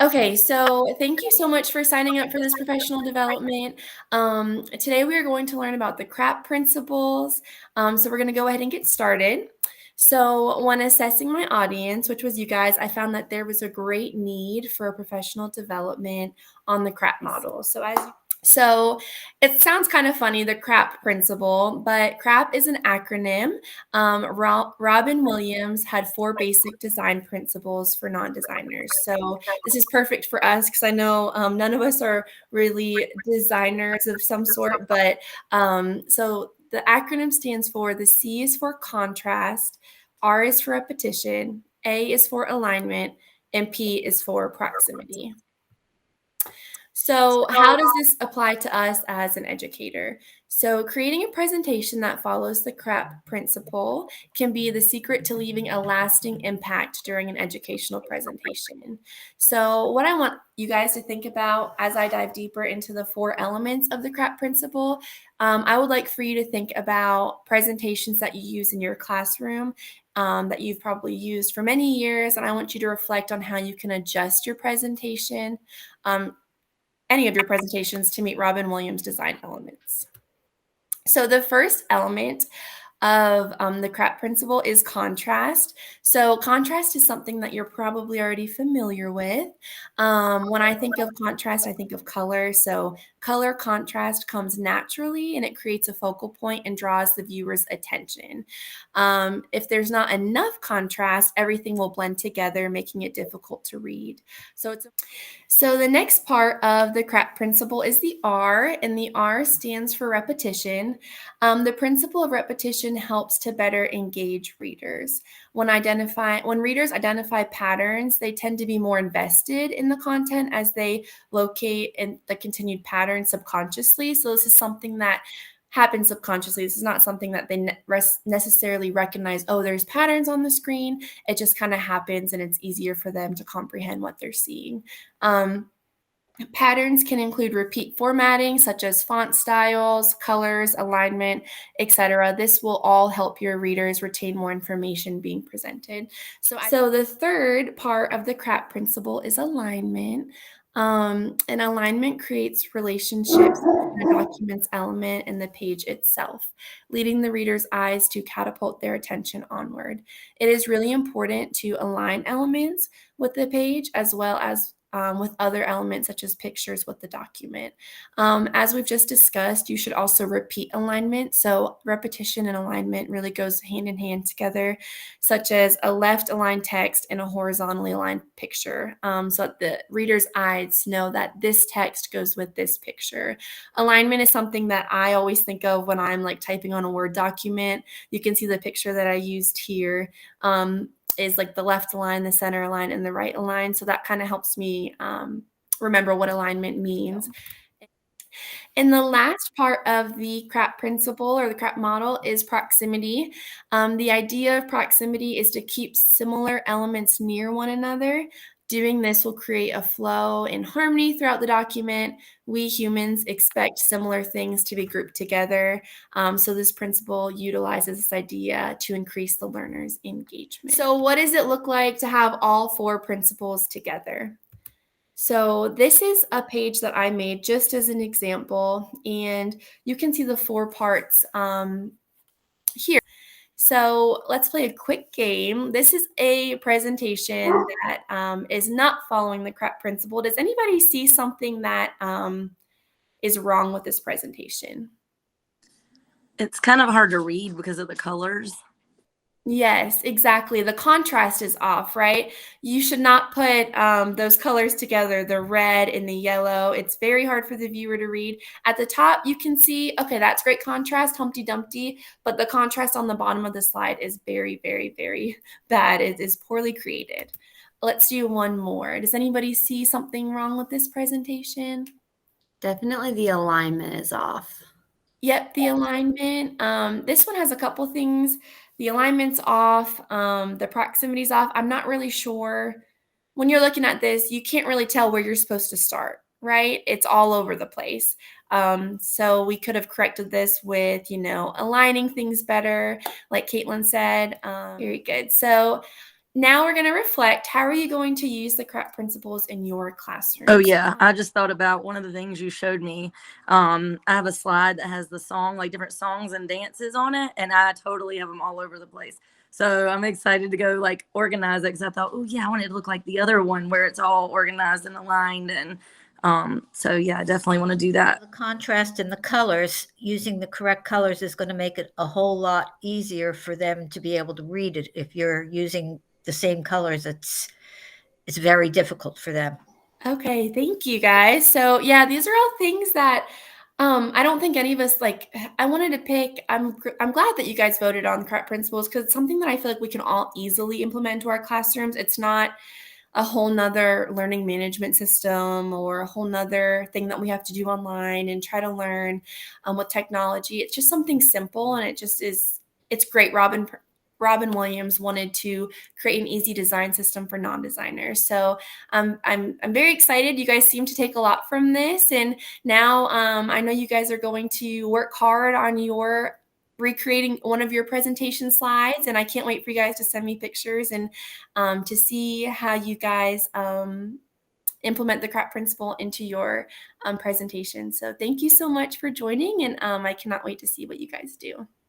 Okay, so thank you so much for signing up for this professional development. Today we are going to learn about the C.R.A.P principles. So we're going to go ahead and get started. So when assessing my audience, which was you guys, I found that there was a great need for a professional development on the C.R.A.P model. So it sounds kind of funny, the C.R.A.P principle, but C.R.A.P is an acronym. Robin Williams had 4 basic design principles for non-designers. So this is perfect for us because I know none of us are really designers of some sort, but so the acronym stands for the C is for contrast, R is for repetition, A is for alignment, and P is for proximity. So how does this apply to us as an educator? So creating a presentation that follows the C.R.A.P principle can be the secret to leaving a lasting impact during an educational presentation. So what I want you guys to think about as I dive deeper into the 4 elements of the C.R.A.P principle, I would like for you to think about presentations that you use in your classroom that you've probably used for many years, and I want you to reflect on how you can adjust your presentation. Any of your presentations to meet Robin Williams design elements. So the first element of the C.R.A.P principle is contrast. So contrast is something that you're probably already familiar with. When I think of contrast, I think of color. So color contrast comes naturally and it creates a focal point and draws the viewer's attention. If there's not enough contrast, everything will blend together, making it difficult to read. So the next part of the C.R.A.P principle is the R, and the R stands for repetition. The principle of repetition helps to better engage readers. When readers identify patterns, they tend to be more invested in the content as they locate in the continued pattern subconsciously. So this is something that happens subconsciously. This is not something that they necessarily recognize, oh, there's patterns on the screen. It just kind of happens and it's easier for them to comprehend what they're seeing. Patterns can include repeat formatting, such as font styles, colors, alignment, etc. This will all help your readers retain more information being presented. So the third part of the C.R.A.P principle is alignment. And alignment creates relationships between the document's element and the page itself, leading the reader's eyes to catapult their attention onward. It is really important to align elements with the page as well as with other elements such as pictures with the document. As we've just discussed, you should also repeat alignment. So repetition and alignment really goes hand in hand together, such as a left aligned text and a horizontally aligned picture, so that the reader's eyes know that this text goes with this picture. Alignment is something that I always think of when I'm like typing on a Word document. You can see the picture that I used here. Is like the left align, the center align, and the right align. So that kind of helps me remember what alignment means. And the last part of the C.R.A.P principle or the C.R.A.P model is proximity. The idea of proximity is to keep similar elements near one another. Doing this will create a flow and harmony throughout the document. We humans expect similar things to be grouped together. So this principle utilizes this idea to increase the learner's engagement. So what does it look like to have all 4 principles together? So this is a page that I made just as an example, and you can see the 4 parts here. So let's play a quick game. This is a presentation that is not following the C.R.A.P principle. Does anybody see something that is wrong with this presentation? It's kind of hard to read because of the colors. Yes, exactly. The contrast is off, right? You should not put those colors together, the red and the yellow. It's very hard for the viewer to read. At the top, you can see, okay, that's great contrast, Humpty Dumpty, but the contrast on the bottom of the slide is very, very, very bad. It is poorly created. Let's do one more. Does anybody see something wrong with this presentation? Definitely the alignment is off. Yep, the alignment. This one has a couple things. The alignment's off, the proximity's off. I'm not really sure. When you're looking at this, you can't really tell where you're supposed to start, right? It's all over the place. So we could have corrected this with, aligning things better, like Caitlin said. Very good. So Now we're going to reflect. How are you going to use the C.R.A.P principles in your classroom? Oh yeah, I just thought about one of the things you showed me. I have a slide that has the song, like different songs and dances on it, and I totally have them all over the place. So I'm excited to go like organize it because I thought, oh yeah, I want it to look like the other one where it's all organized and aligned. And so yeah, I definitely want to do that. The contrast in the colors, using the correct colors is going to make it a whole lot easier for them to be able to read it. If you're using the same colors, it's very difficult for them. Okay, thank you guys. So yeah, these are all things that I don't think any of us like. I wanted to pick. I'm glad that you guys voted on C.R.A.P principles because it's something that I feel like we can all easily implement into our classrooms. It's not a whole nother learning management system or a whole nother thing that we have to do online and try to learn with technology. It's just something simple, and it just is. It's great. Robin Williams wanted to create an easy design system for non-designers. So I'm very excited. You guys seem to take a lot from this, and now I know you guys are going to work hard on your recreating one of your presentation slides, and I can't wait for you guys to send me pictures and to see how you guys implement the C.R.A.P principle into your presentation. So thank you so much for joining, and I cannot wait to see what you guys do.